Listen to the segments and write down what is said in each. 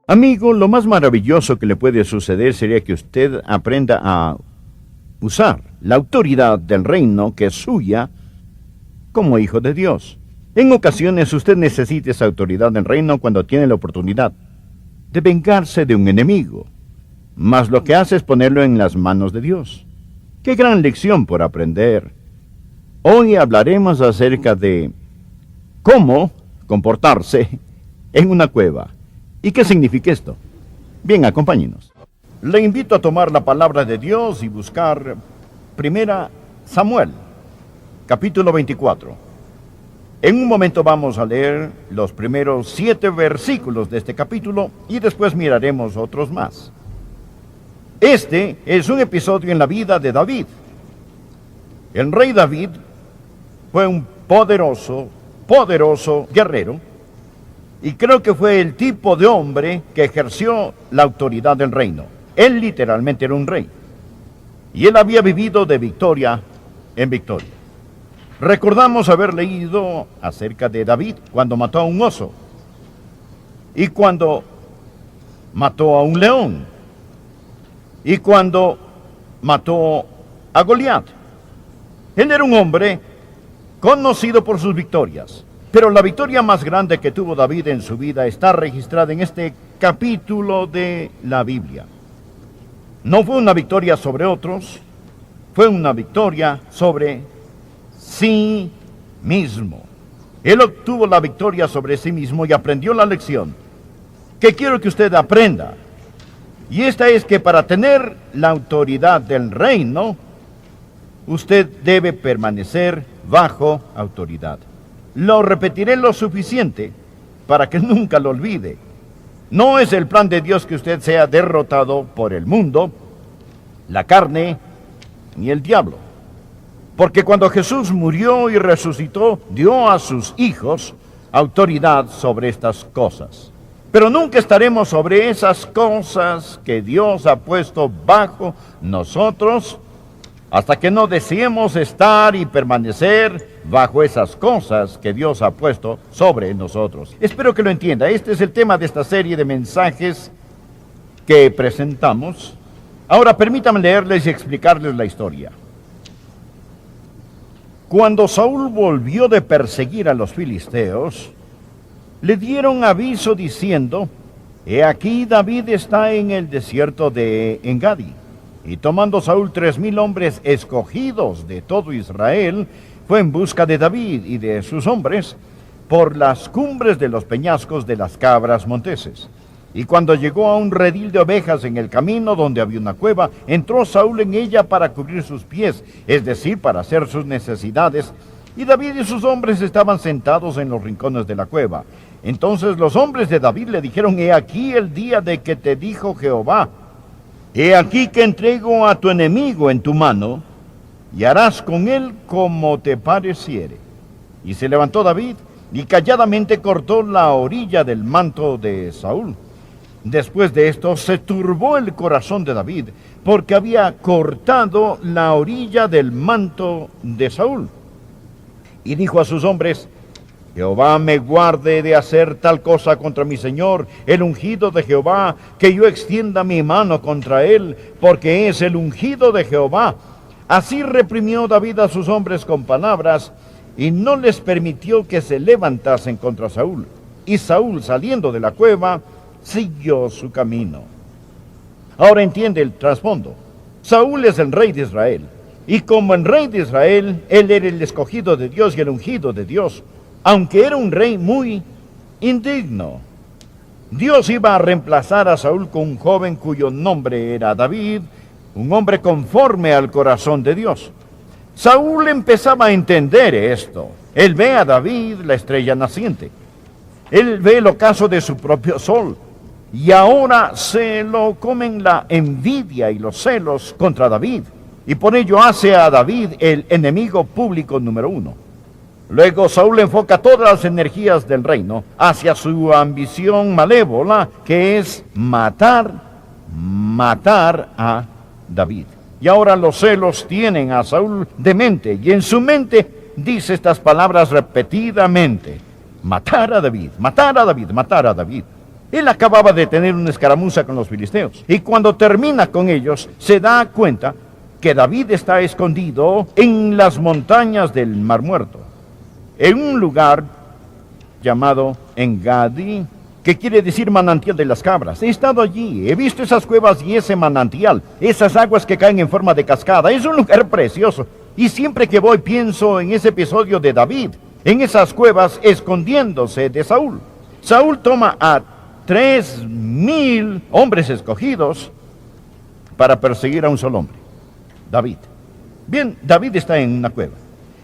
Amigo, lo más maravilloso que le puede suceder sería que usted aprenda a usar la autoridad del reino que es suya como hijo de Dios. En ocasiones usted necesita esa autoridad del reino cuando tiene la oportunidad de vengarse de un enemigo, mas lo que hace es ponerlo en las manos de Dios. ¡Qué gran lección por aprender! Hoy hablaremos acerca de cómo comportarse en una cueva. ¿Y qué significa esto? Bien, acompáñenos. Le invito a tomar la palabra de Dios y buscar 1 Samuel, capítulo 24. En un momento vamos a leer los primeros 7 versículos de este capítulo y después miraremos otros más. Este es un episodio en la vida de David. El rey David fue un poderoso guerrero, y creo que fue el tipo de hombre que ejerció la autoridad del reino. Él literalmente era un rey. Y él había vivido de victoria en victoria. Recordamos haber leído acerca de David cuando mató a un oso. Y cuando mató a un león. Y cuando mató a Goliat. Él era un hombre conocido por sus victorias. Pero la victoria más grande que tuvo David en su vida está registrada en este capítulo de la Biblia. No fue una victoria sobre otros, fue una victoria sobre sí mismo. Él obtuvo la victoria sobre sí mismo y aprendió la lección que quiero que usted aprenda. Y esta es que para tener la autoridad del reino, usted debe permanecer bajo autoridad. Lo repetiré lo suficiente para que nunca lo olvide. No es el plan de Dios que usted sea derrotado por el mundo, la carne, ni el diablo. Porque cuando Jesús murió y resucitó, dio a sus hijos autoridad sobre estas cosas. Pero nunca estaremos sobre esas cosas que Dios ha puesto bajo nosotros, hasta que no deseemos estar y permanecer bajo esas cosas que Dios ha puesto sobre nosotros. Espero que lo entienda. Este es el tema de esta serie de mensajes que presentamos. Ahora permítanme leerles y explicarles la historia. Cuando Saúl volvió de perseguir a los filisteos, le dieron aviso diciendo: «He aquí David está en el desierto de Engadi». Y tomando Saúl 3,000 hombres escogidos de todo Israel, fue en busca de David y de sus hombres por las cumbres de los peñascos de las cabras monteses. Y cuando llegó a un redil de ovejas en el camino donde había una cueva, entró Saúl en ella para cubrir sus pies, es decir, para hacer sus necesidades. Y David y sus hombres estaban sentados en los rincones de la cueva. Entonces los hombres de David le dijeron: «He aquí el día de que te dijo Jehová: he aquí que entrego a tu enemigo en tu mano, y harás con él como te pareciere». Y se levantó David, y calladamente cortó la orilla del manto de Saúl. Después de esto se turbó el corazón de David, porque había cortado la orilla del manto de Saúl. Y dijo a sus hombres: «Jehová me guarde de hacer tal cosa contra mi señor, el ungido de Jehová, que yo extienda mi mano contra él, porque es el ungido de Jehová». Así reprimió David a sus hombres con palabras, y no les permitió que se levantasen contra Saúl. Y Saúl, saliendo de la cueva, siguió su camino. Ahora entiende el trasfondo. Saúl es el rey de Israel, y como el rey de Israel, él era el escogido de Dios y el ungido de Dios. Aunque era un rey muy indigno, Dios iba a reemplazar a Saúl con un joven cuyo nombre era David, un hombre conforme al corazón de Dios. Saúl empezaba a entender esto. Él ve a David, la estrella naciente. Él ve el ocaso de su propio sol. Y ahora se lo comen la envidia y los celos contra David. Y por ello hace a David el enemigo público número 1. Luego Saúl enfoca todas las energías del reino hacia su ambición malévola, que es matar a David. Y ahora los celos tienen a Saúl demente, y en su mente dice estas palabras repetidamente: matar a David, matar a David, matar a David. Él acababa de tener una escaramuza con los filisteos. Y cuando termina con ellos, se da cuenta que David está escondido en las montañas del Mar Muerto, en un lugar llamado Engadi, que quiere decir manantial de las cabras. He estado allí, he visto esas cuevas y ese manantial, esas aguas que caen en forma de cascada. Es un lugar precioso. Y siempre que voy pienso en ese episodio de David, en esas cuevas escondiéndose de Saúl. Saúl toma a 3,000 hombres escogidos para perseguir a un solo hombre, David. Bien, David está en una cueva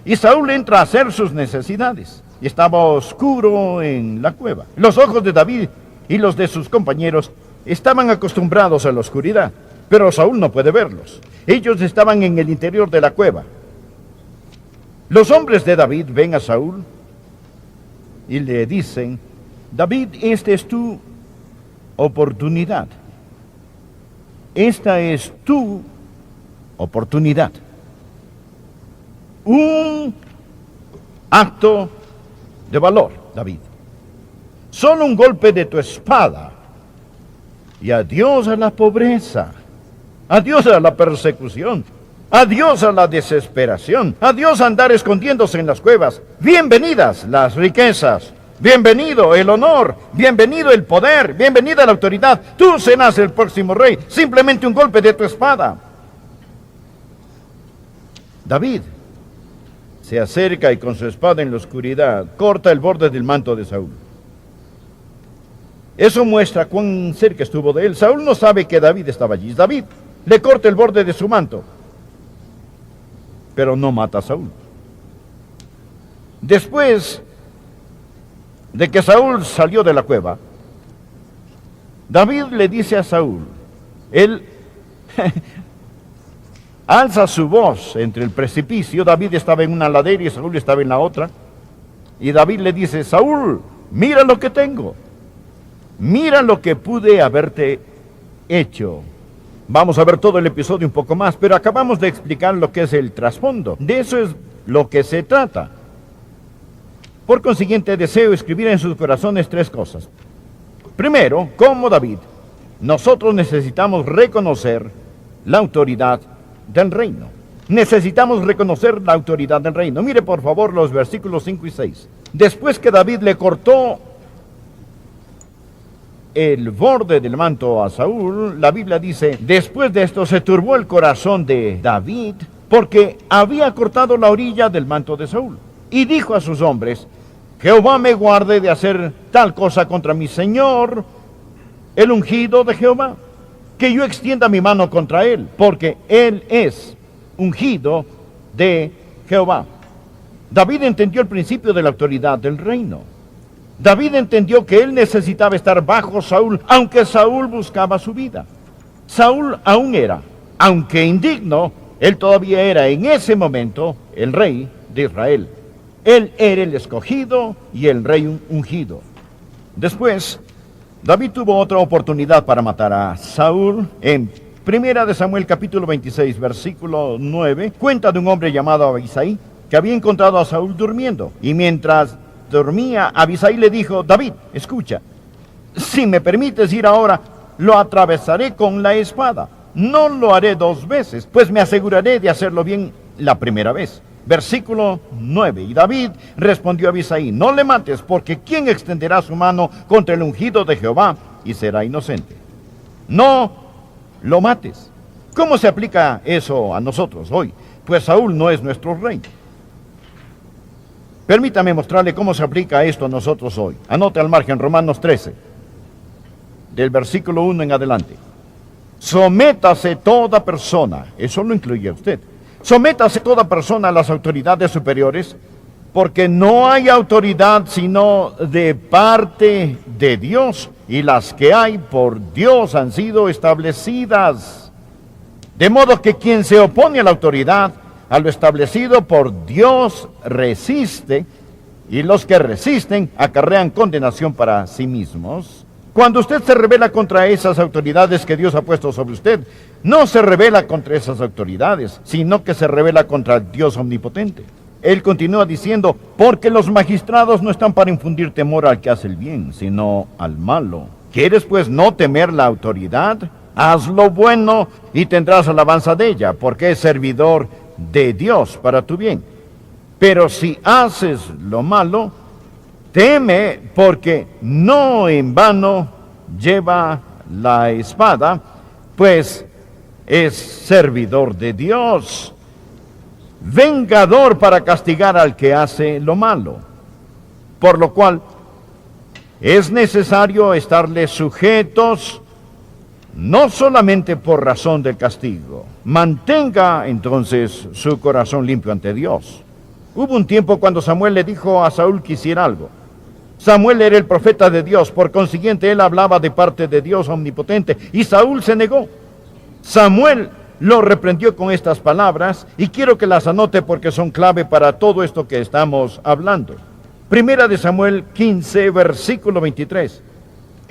y Saúl entra a hacer sus necesidades. Y estaba oscuro en la cueva. Los ojos de David y los de sus compañeros estaban acostumbrados a la oscuridad, pero Saúl no puede verlos. Ellos estaban en el interior de la cueva. Los hombres de David ven a Saúl y le dicen: David, esta es tu oportunidad. Esta es tu oportunidad. Un acto de valor, David. Solo un golpe de tu espada y adiós a la pobreza, adiós a la persecución, adiós a la desesperación, adiós a andar escondiéndose en las cuevas. Bienvenidas las riquezas, bienvenido el honor, bienvenido el poder, bienvenida la autoridad. Tú serás el próximo rey, simplemente un golpe de tu espada. David se acerca y con su espada en la oscuridad corta el borde del manto de Saúl. Eso muestra cuán cerca estuvo de él. Saúl no sabe que David estaba allí. David le corta el borde de su manto, pero no mata a Saúl. Después de que Saúl salió de la cueva, David le dice a Saúl, él alza su voz entre el precipicio. David estaba en una ladera y Saúl estaba en la otra. Y David le dice: Saúl, mira lo que tengo. Mira lo que pude haberte hecho. Vamos a ver todo el episodio un poco más, pero acabamos de explicar lo que es el trasfondo. De eso es lo que se trata. Por consiguiente, deseo escribir en sus corazones 3 cosas. Primero, como David, nosotros necesitamos reconocer la autoridad del reino. Necesitamos reconocer la autoridad del reino. Mire por favor los versículos 5 y 6. Después que David le cortó el borde del manto a Saúl, la Biblia dice: después de esto se turbó el corazón de David porque había cortado la orilla del manto de Saúl. Y dijo a sus hombres: Jehová me guarde de hacer tal cosa contra mi señor, el ungido de Jehová, que yo extienda mi mano contra él, porque él es ungido de Jehová. David entendió el principio de la autoridad del reino. David entendió que él necesitaba estar bajo Saúl, aunque Saúl buscaba su vida. Saúl aún era, aunque indigno, él todavía era en ese momento el rey de Israel. Él era el escogido y el rey ungido. Después, David tuvo otra oportunidad para matar a Saúl. En 1 Samuel capítulo 26, versículo 9, cuenta de un hombre llamado Abisai, que había encontrado a Saúl durmiendo. Y mientras dormía, Abisai le dijo: David, escucha, si me permites ir ahora, lo atravesaré con la espada. No lo haré 2 veces, pues me aseguraré de hacerlo bien la primera vez. Versículo 9. Y David respondió a Abisai: no le mates, porque ¿quién extenderá su mano contra el ungido de Jehová y será inocente? No lo mates. ¿Cómo se aplica eso a nosotros hoy? Pues Saúl no es nuestro rey. Permítame mostrarle cómo se aplica esto a nosotros hoy. Anote al margen Romanos 13, del versículo 1 en adelante. Sométase toda persona, eso lo incluye a usted. Sométase toda persona a las autoridades superiores, porque no hay autoridad sino de parte de Dios, y las que hay por Dios han sido establecidas. De modo que quien se opone a la autoridad, a lo establecido por Dios, resiste, y los que resisten acarrean condenación para sí mismos. Cuando usted se rebela contra esas autoridades que Dios ha puesto sobre usted, no se rebela contra esas autoridades, sino que se rebela contra el Dios omnipotente. Él continúa diciendo: porque los magistrados no están para infundir temor al que hace el bien, sino al malo. ¿Quieres pues no temer la autoridad? Haz lo bueno y tendrás alabanza de ella, porque es servidor de Dios para tu bien. Pero si haces lo malo, teme, porque no en vano lleva la espada, pues es servidor de Dios, vengador para castigar al que hace lo malo. Por lo cual es necesario estarle sujetos, no solamente por razón del castigo. Mantenga entonces su corazón limpio ante Dios. Hubo un tiempo cuando Samuel le dijo a Saúl que hiciera algo. Samuel era el profeta de Dios, por consiguiente él hablaba de parte de Dios omnipotente, y Saúl se negó. Samuel lo reprendió con estas palabras, y quiero que las anote porque son clave para todo esto que estamos hablando. Primera de Samuel 15, versículo 23.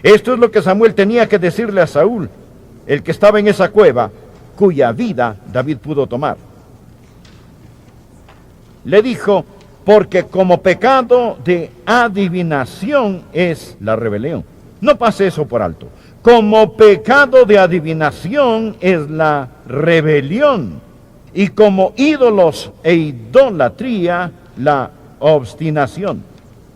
Esto es lo que Samuel tenía que decirle a Saúl, el que estaba en esa cueva, cuya vida David pudo tomar. Le dijo, porque como pecado de adivinación es la rebelión. No pase eso por alto. Como pecado de adivinación es la rebelión. Y como ídolos e idolatría, la obstinación.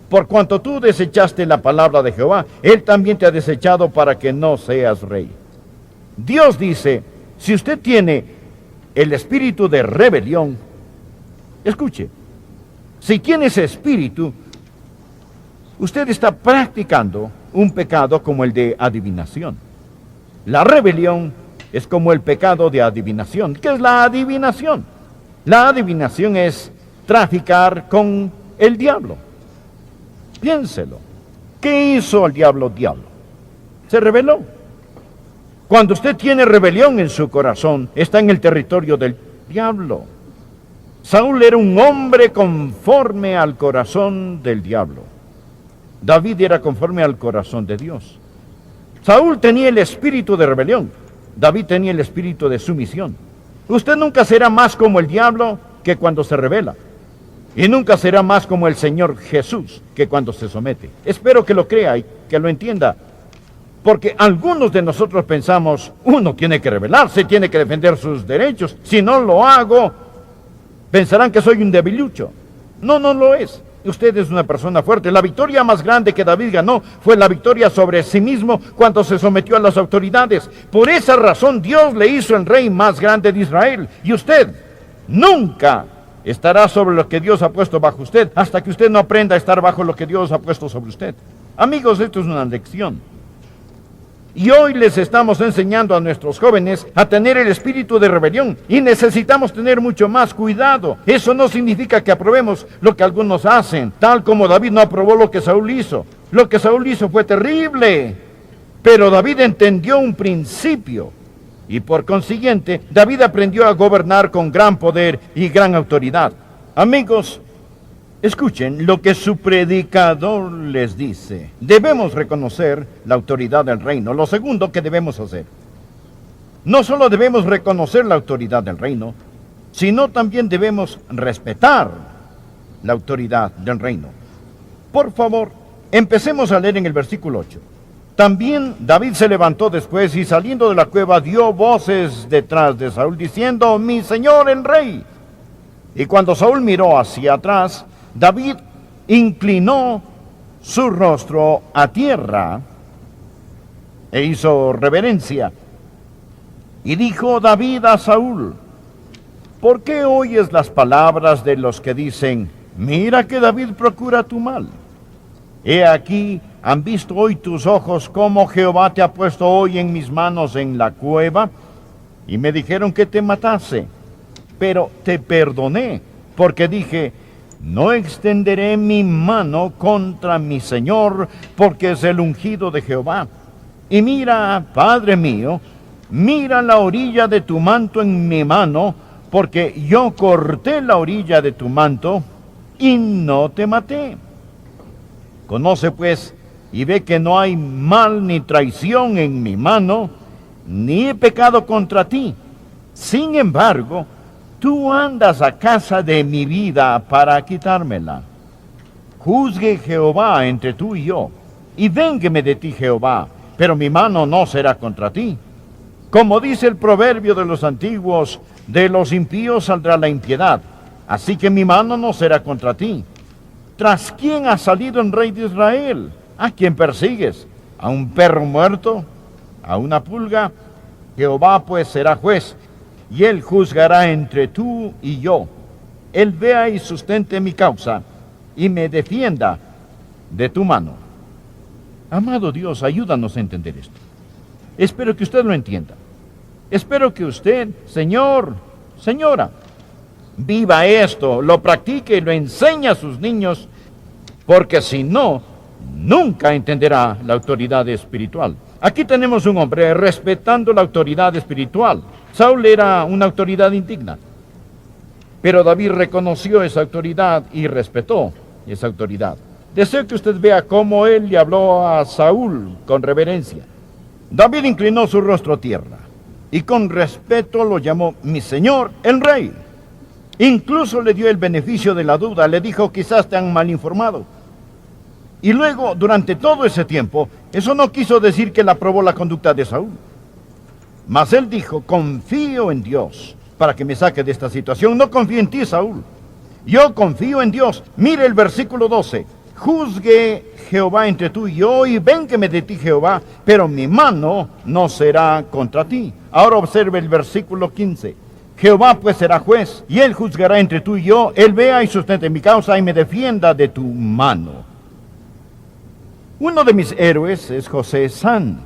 Por cuanto tú desechaste la palabra de Jehová, Él también te ha desechado para que no seas rey. Dios dice, si usted tiene el espíritu de rebelión, escuche, si tiene ese espíritu, usted está practicando un pecado como el de adivinación. La rebelión es como el pecado de adivinación. ¿Qué es la adivinación? La adivinación es traficar con el diablo. Piénselo. ¿Qué hizo el diablo? Se rebeló. Cuando usted tiene rebelión en su corazón, está en el territorio del diablo. Saúl era un hombre conforme al corazón del diablo. David era conforme al corazón de Dios. Saúl tenía el espíritu de rebelión. David tenía el espíritu de sumisión. Usted nunca será más como el diablo que cuando se rebela. Y nunca será más como el Señor Jesús que cuando se somete. Espero que lo crea y que lo entienda. Porque algunos de nosotros pensamos, uno tiene que rebelarse, tiene que defender sus derechos. Si no lo hago, pensarán que soy un debilucho. No, no lo es. Usted es una persona fuerte. La victoria más grande que David ganó fue la victoria sobre sí mismo cuando se sometió a las autoridades. Por esa razón Dios le hizo el rey más grande de Israel. Y usted nunca estará sobre lo que Dios ha puesto bajo usted hasta que usted no aprenda a estar bajo lo que Dios ha puesto sobre usted. Amigos, esto es una lección. Y hoy les estamos enseñando a nuestros jóvenes a tener el espíritu de rebelión. Y necesitamos tener mucho más cuidado. Eso no significa que aprobemos lo que algunos hacen, tal como David no aprobó lo que Saúl hizo. Lo que Saúl hizo fue terrible. Pero David entendió un principio. Y por consiguiente, David aprendió a gobernar con gran poder y gran autoridad. Amigos, escuchen lo que su predicador les dice. Debemos reconocer la autoridad del reino. Lo segundo que debemos hacer. No solo debemos reconocer la autoridad del reino, sino también debemos respetar la autoridad del reino. Por favor, empecemos a leer en el versículo 8. También David se levantó después y saliendo de la cueva dio voces detrás de Saúl diciendo, mi señor el rey. Y cuando Saúl miró hacia atrás, David inclinó su rostro a tierra e hizo reverencia. Y dijo David a Saúl, ¿por qué oyes las palabras de los que dicen, mira que David procura tu mal? He aquí, han visto hoy tus ojos cómo Jehová te ha puesto hoy en mis manos en la cueva, y me dijeron que te matase, pero te perdoné, porque dije, no extenderé mi mano contra mi Señor, porque es el ungido de Jehová. Y mira, Padre mío, mira la orilla de tu manto en mi mano, porque yo corté la orilla de tu manto y no te maté. Conoce pues y ve que no hay mal ni traición en mi mano, ni he pecado contra ti. Sin embargo, tú andas a casa de mi vida para quitármela. Juzgue Jehová entre tú y yo, y véngueme de ti Jehová, pero mi mano no será contra ti. Como dice el proverbio de los antiguos, de los impíos saldrá la impiedad, así que mi mano no será contra ti. ¿Tras quién ha salido el rey de Israel? ¿A quién persigues? ¿A un perro muerto? ¿A una pulga? Jehová pues será juez, y él juzgará entre tú y yo. Él vea y sustente mi causa, y me defienda de tu mano. Amado Dios, ayúdanos a entender esto. Espero que usted lo entienda. Espero que usted, señor, señora, viva esto, lo practique y lo enseñe a sus niños, porque si no, nunca entenderá la autoridad espiritual. Aquí tenemos un hombre respetando la autoridad espiritual. Saúl era una autoridad indigna, pero David reconoció esa autoridad y respetó esa autoridad. Deseo que usted vea cómo él le habló a Saúl con reverencia. David inclinó su rostro a tierra y con respeto lo llamó mi señor, el rey. Incluso le dio el beneficio de la duda, le dijo quizás te han mal informado. Y luego, durante todo ese tiempo, eso no quiso decir que él aprobó la conducta de Saúl. Mas él dijo, confío en Dios para que me saque de esta situación. No confío en ti, Saúl. Yo confío en Dios. Mire el versículo 12. Juzgue Jehová entre tú y yo, y vénqueme de ti Jehová, pero mi mano no será contra ti. Ahora observe el versículo 15. Jehová pues será juez, y él juzgará entre tú y yo. Él vea y sustente mi causa, y me defienda de tu mano. Uno de mis héroes es José San.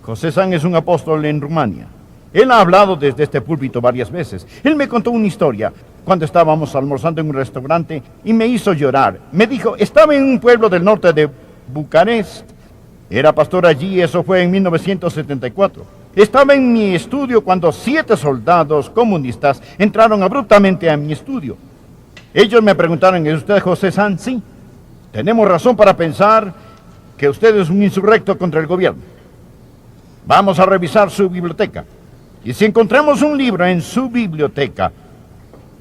José San es un apóstol en Rumania. Él ha hablado desde este púlpito varias veces. Él me contó una historia cuando estábamos almorzando en un restaurante y me hizo llorar. Me dijo, estaba en un pueblo del norte de Bucarest. Era pastor allí, eso fue en 1974. Estaba en mi estudio cuando 7 soldados comunistas entraron abruptamente a mi estudio. Ellos me preguntaron, ¿es usted José San? Sí. Tenemos razón para pensar que usted es un insurrecto contra el gobierno. Vamos a revisar su biblioteca. Y si encontramos un libro en su biblioteca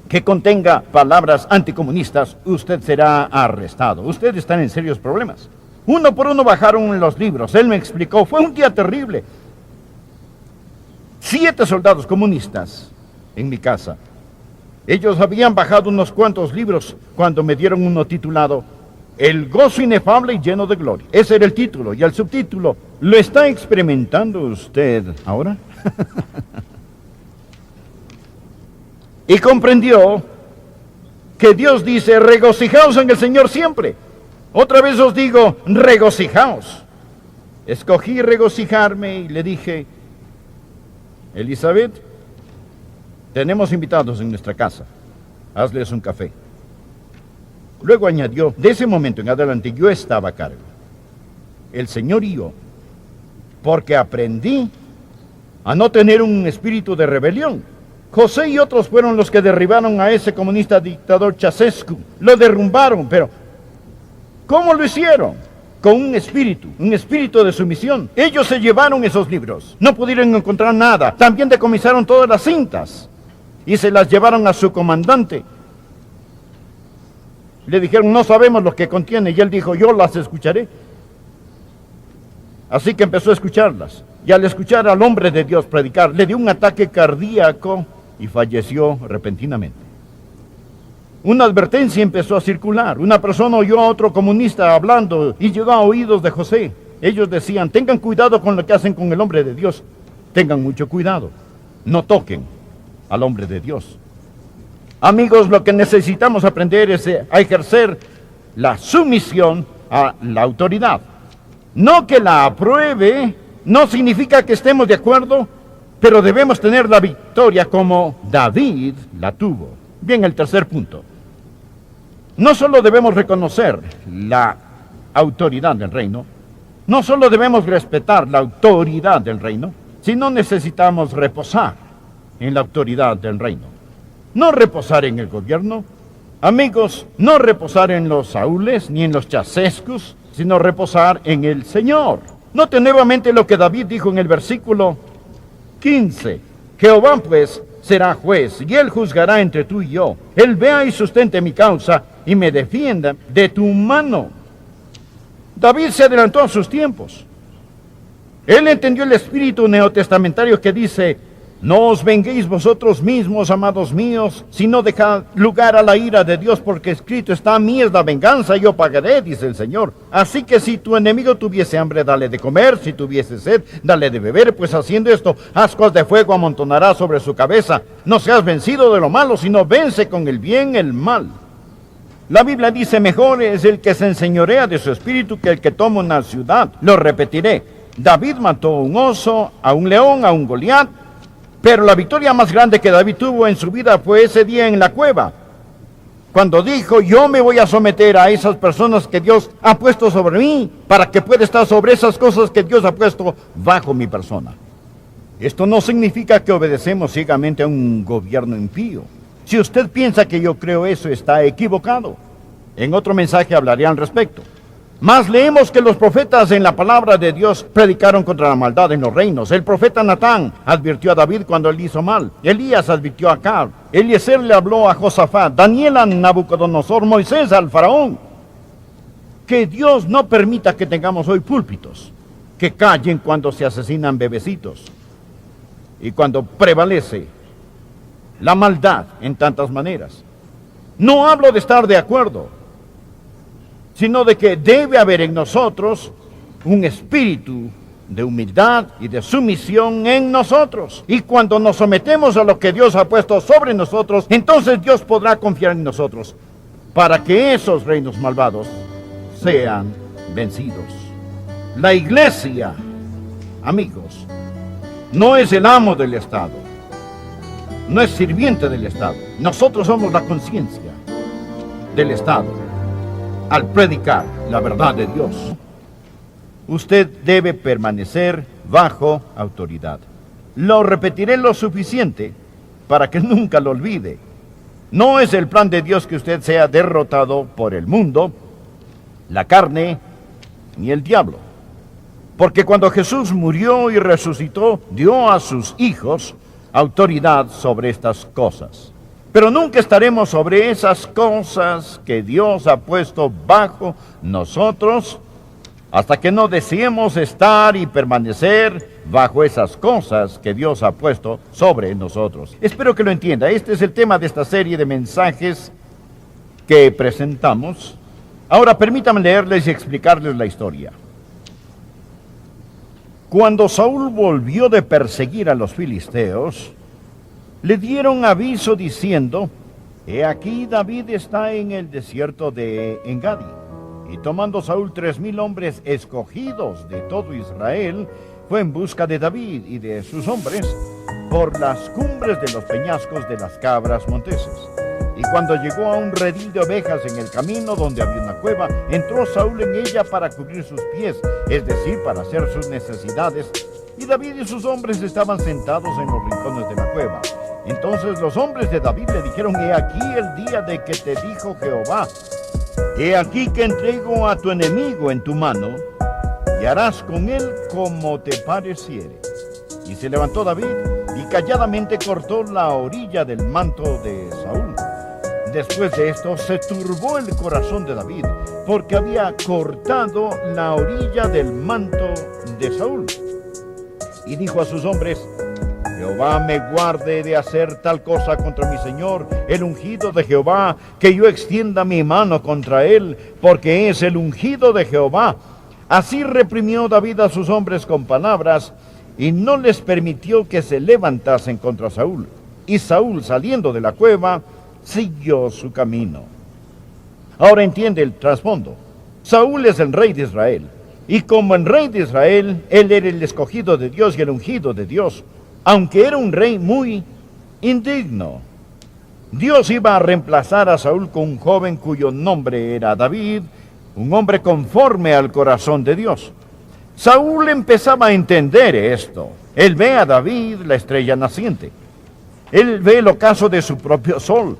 que contenga palabras anticomunistas, usted será arrestado. Ustedes están en serios problemas. Uno por uno bajaron los libros. Él me explicó, fue un día terrible. 7 soldados comunistas en mi casa. Ellos habían bajado unos cuantos libros cuando me dieron uno titulado El gozo inefable y lleno de gloria. Ese era el título, y el subtítulo, ¿lo está experimentando usted ahora? Y comprendió que Dios dice, regocijaos en el Señor siempre. Otra vez os digo, regocijaos. Escogí regocijarme y le dije, Elizabeth, tenemos invitados en nuestra casa, hazles un café. Luego añadió, de ese momento en adelante yo estaba a cargo, el Señor y yo, porque aprendí a no tener un espíritu de rebelión. José y otros fueron los que derribaron a ese comunista dictador Ceausescu, lo derrumbaron, pero ¿cómo lo hicieron? Con un espíritu de sumisión. Ellos se llevaron esos libros, no pudieron encontrar nada, también decomisaron todas las cintas y se las llevaron a su comandante. Le dijeron, no sabemos lo que contiene, y él dijo, yo las escucharé. Así que empezó a escucharlas, y al escuchar al hombre de Dios predicar, le dio un ataque cardíaco y falleció repentinamente. Una advertencia empezó a circular. Una persona oyó a otro comunista hablando y llegó a oídos de José. Ellos decían, tengan cuidado con lo que hacen con el hombre de Dios. Tengan mucho cuidado, no toquen al hombre de Dios. Amigos, lo que necesitamos aprender es a ejercer la sumisión a la autoridad. No que la apruebe, no significa que estemos de acuerdo, pero debemos tener la victoria como David la tuvo. Bien, el tercer punto. No solo debemos reconocer la autoridad del reino, no solo debemos respetar la autoridad del reino, sino necesitamos reposar en la autoridad del reino. No reposar en el gobierno, amigos, no reposar en los Saúles ni en los Ceausescus, sino reposar en el Señor. Note nuevamente lo que David dijo en el versículo 15. Jehová pues será juez, y él juzgará entre tú y yo. Él vea y sustente mi causa, y me defienda de tu mano. David se adelantó a sus tiempos. Él entendió el espíritu neotestamentario que dice: no os venguéis vosotros mismos, amados míos, sino dejad lugar a la ira de Dios, porque escrito está: a mí es la venganza, yo pagaré, dice el Señor. Así que si tu enemigo tuviese hambre, dale de comer; si tuviese sed, dale de beber, pues haciendo esto, ascuas de fuego amontonará sobre su cabeza. No seas vencido de lo malo, sino vence con el bien el mal. La Biblia dice: mejor es el que se enseñorea de su espíritu que el que toma una ciudad. Lo repetiré: David mató a un oso, a un león, a un Goliat, pero la victoria más grande que David tuvo en su vida fue ese día en la cueva, cuando dijo: yo me voy a someter a esas personas que Dios ha puesto sobre mí, para que pueda estar sobre esas cosas que Dios ha puesto bajo mi persona. Esto no significa que obedecemos ciegamente a un gobierno impío. Si usted piensa que yo creo eso, está equivocado. En otro mensaje hablaré al respecto. Mas leemos que los profetas en la palabra de Dios predicaron contra la maldad en los reinos. El profeta Natán advirtió a David cuando él hizo mal. Elías advirtió a Acab. Eliezer le habló a Josafat. Daniel a Nabucodonosor. Moisés al faraón. Que Dios no permita que tengamos hoy púlpitos que callen cuando se asesinan bebecitos y cuando prevalece la maldad en tantas maneras. No hablo de estar de acuerdo, sino de que debe haber en nosotros un espíritu de humildad y de sumisión en nosotros. Y cuando nos sometemos a lo que Dios ha puesto sobre nosotros, entonces Dios podrá confiar en nosotros para que esos reinos malvados sean vencidos. La iglesia, amigos, no es el amo del Estado, no es sirviente del Estado. Nosotros somos la conciencia del Estado. Al predicar la verdad de Dios, usted debe permanecer bajo autoridad. Lo repetiré lo suficiente para que nunca lo olvide. No es el plan de Dios que usted sea derrotado por el mundo, la carne, ni el diablo. Porque cuando Jesús murió y resucitó, dio a sus hijos autoridad sobre estas cosas. Pero nunca estaremos sobre esas cosas que Dios ha puesto bajo nosotros hasta que no deseemos estar y permanecer bajo esas cosas que Dios ha puesto sobre nosotros. Espero que lo entienda. Este es el tema de esta serie de mensajes que presentamos. Ahora permítanme leerles y explicarles la historia. Cuando Saúl volvió de perseguir a los filisteos, le dieron aviso diciendo: he aquí David está en el desierto de Engadi. Y tomando Saúl 3,000 hombres escogidos de todo Israel, fue en busca de David y de sus hombres por las cumbres de los peñascos de las cabras monteses. Y cuando llegó a un redil de ovejas en el camino donde había una cueva, entró Saúl en ella para cubrir sus pies, es decir, para hacer sus necesidades. Y David y sus hombres estaban sentados en los rincones de la cueva. Entonces los hombres de David le dijeron: he aquí el día de que te dijo Jehová: he aquí que entrego a tu enemigo en tu mano, y harás con él como te pareciere. Y se levantó David, y calladamente cortó la orilla del manto de Saúl. Después de esto se turbó el corazón de David, porque había cortado la orilla del manto de Saúl. Y dijo a sus hombres: Jehová me guarde de hacer tal cosa contra mi señor, el ungido de Jehová, que yo extienda mi mano contra él, porque es el ungido de Jehová. Así reprimió David a sus hombres con palabras, y no les permitió que se levantasen contra Saúl. Y Saúl, saliendo de la cueva, siguió su camino. Ahora entiende el trasfondo. Saúl es el rey de Israel, y como el rey de Israel, él era el escogido de Dios y el ungido de Dios, aunque era un rey muy indigno. Dios iba a reemplazar a Saúl con un joven cuyo nombre era David, un hombre conforme al corazón de Dios. Saúl empezaba a entender esto. Él ve a David, la estrella naciente. Él ve el ocaso de su propio sol.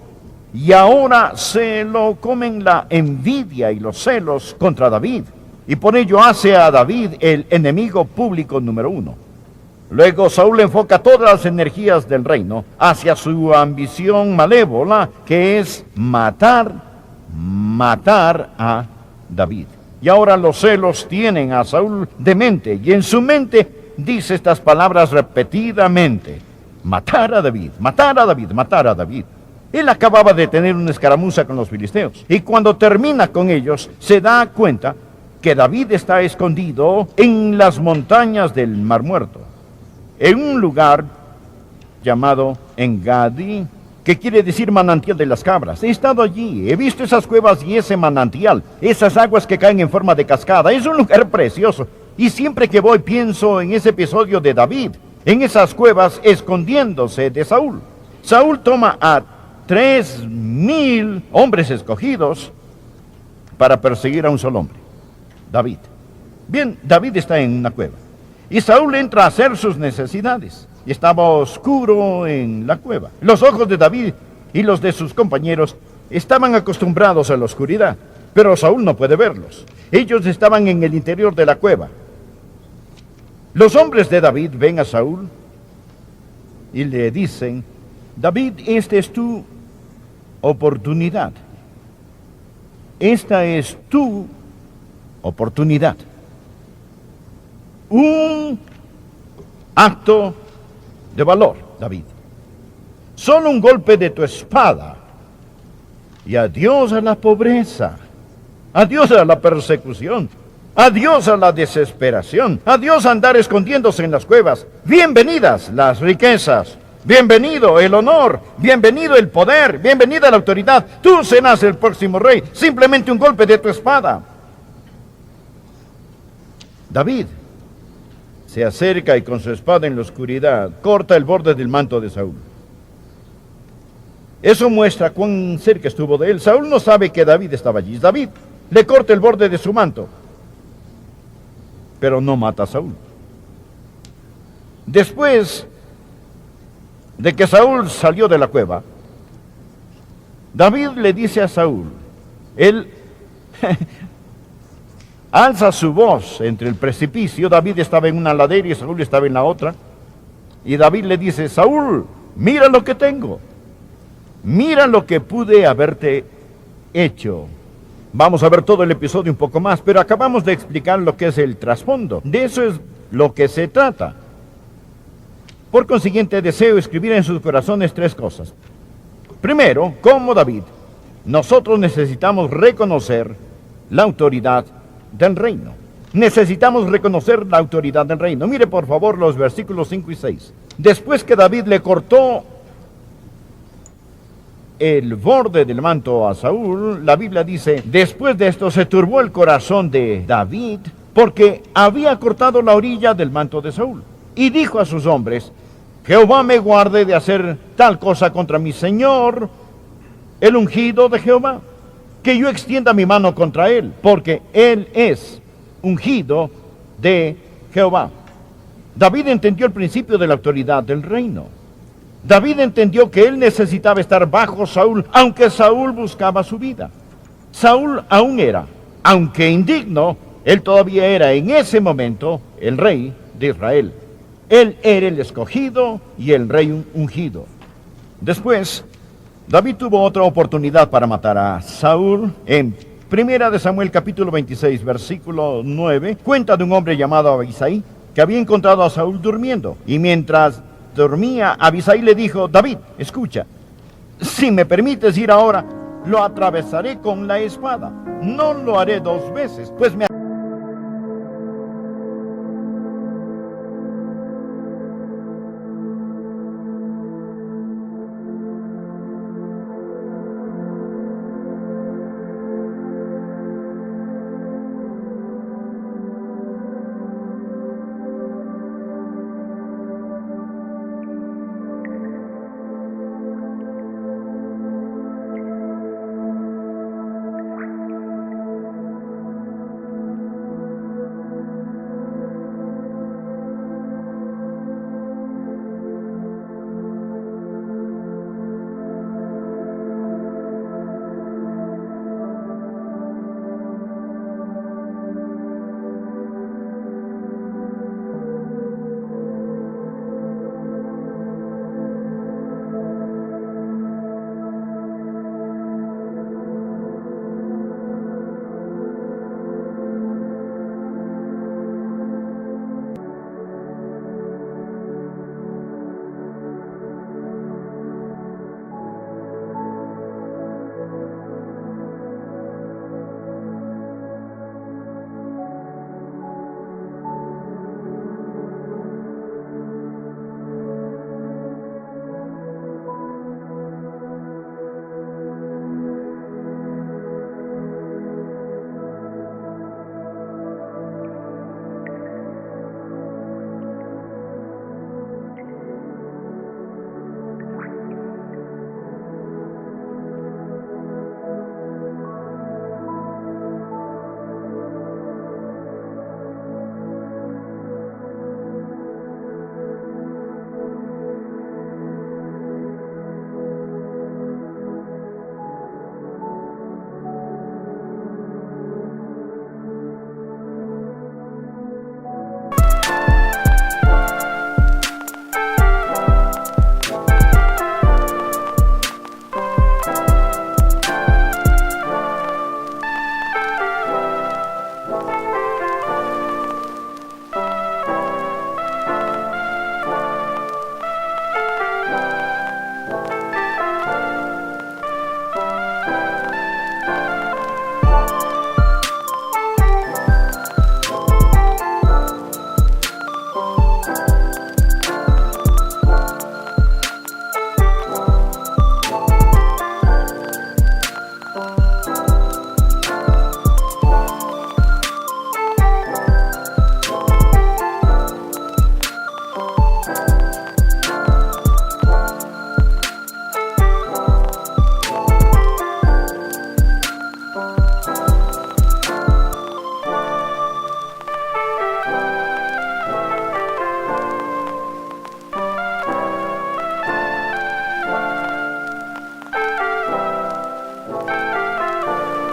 Y ahora se lo comen la envidia y los celos contra David. Y por ello hace a David el enemigo público número 1. Luego Saúl enfoca todas las energías del reino hacia su ambición malévola, que es matar a David. Y ahora los celos tienen a Saúl demente, y en su mente dice estas palabras repetidamente: matar a David, matar a David, matar a David. Él acababa de tener una escaramuza con los filisteos, y cuando termina con ellos, se da cuenta que David está escondido en las montañas del Mar Muerto, en un lugar llamado Engadi, que quiere decir manantial de las cabras. He estado allí, he visto esas cuevas y ese manantial, esas aguas que caen en forma de cascada. Es un lugar precioso, y siempre que voy pienso en ese episodio de David, en esas cuevas escondiéndose de Saúl. Saúl toma a 3,000 hombres escogidos para perseguir a un solo hombre, David. Bien, David está en una cueva, y Saúl entra a hacer sus necesidades. Y estaba oscuro en la cueva. Los ojos de David y los de sus compañeros estaban acostumbrados a la oscuridad, pero Saúl no puede verlos. Ellos estaban en el interior de la cueva. Los hombres de David ven a Saúl y le dicen: David, esta es tu oportunidad. Esta es tu oportunidad. Un acto de valor, David. Solo un golpe de tu espada, y adiós a la pobreza, adiós a la persecución, adiós a la desesperación, adiós a andar escondiéndose en las cuevas. Bienvenidas las riquezas, bienvenido el honor, bienvenido el poder, bienvenida la autoridad. Tú serás el próximo rey, simplemente un golpe de tu espada. David se acerca y con su espada en la oscuridad corta el borde del manto de Saúl. Eso muestra cuán cerca estuvo de él. Saúl no sabe que David estaba allí. David le corta el borde de su manto, pero no mata a Saúl. Después de que Saúl salió de la cueva, David le dice a Saúl, él alza su voz entre el precipicio. David estaba en una ladera y Saúl estaba en la otra. Y David le dice: Saúl, mira lo que tengo. Mira lo que pude haberte hecho. Vamos a ver todo el episodio un poco más, pero acabamos de explicar lo que es el trasfondo. De eso es lo que se trata. Por consiguiente, deseo escribir en sus corazones 3 cosas. Primero, como David, nosotros necesitamos reconocer la autoridad del reino. Necesitamos reconocer la autoridad del reino. Mire por favor los versículos 5 y 6. Después que David le cortó el borde del manto a Saúl, la Biblia dice: después de esto se turbó el corazón de David, porque había cortado la orilla del manto de Saúl. Y dijo a sus hombres: Jehová me guarde de hacer tal cosa contra mi señor, el ungido de Jehová, que yo extienda mi mano contra él, porque él es ungido de Jehová. David entendió el principio de la autoridad del reino. David entendió que él necesitaba estar bajo Saúl, aunque Saúl buscaba su vida. Saúl aún era, aunque indigno, él todavía era en ese momento el rey de Israel. Él era el escogido y el rey ungido. Después, David tuvo otra oportunidad para matar a Saúl. En 1 de Samuel capítulo 26, versículo 9, cuenta de un hombre llamado Abisai, que había encontrado a Saúl durmiendo. Y mientras dormía, Abisai le dijo: David, escucha, si me permites ir ahora, lo atravesaré con la espada. No lo haré 2 veces, pues me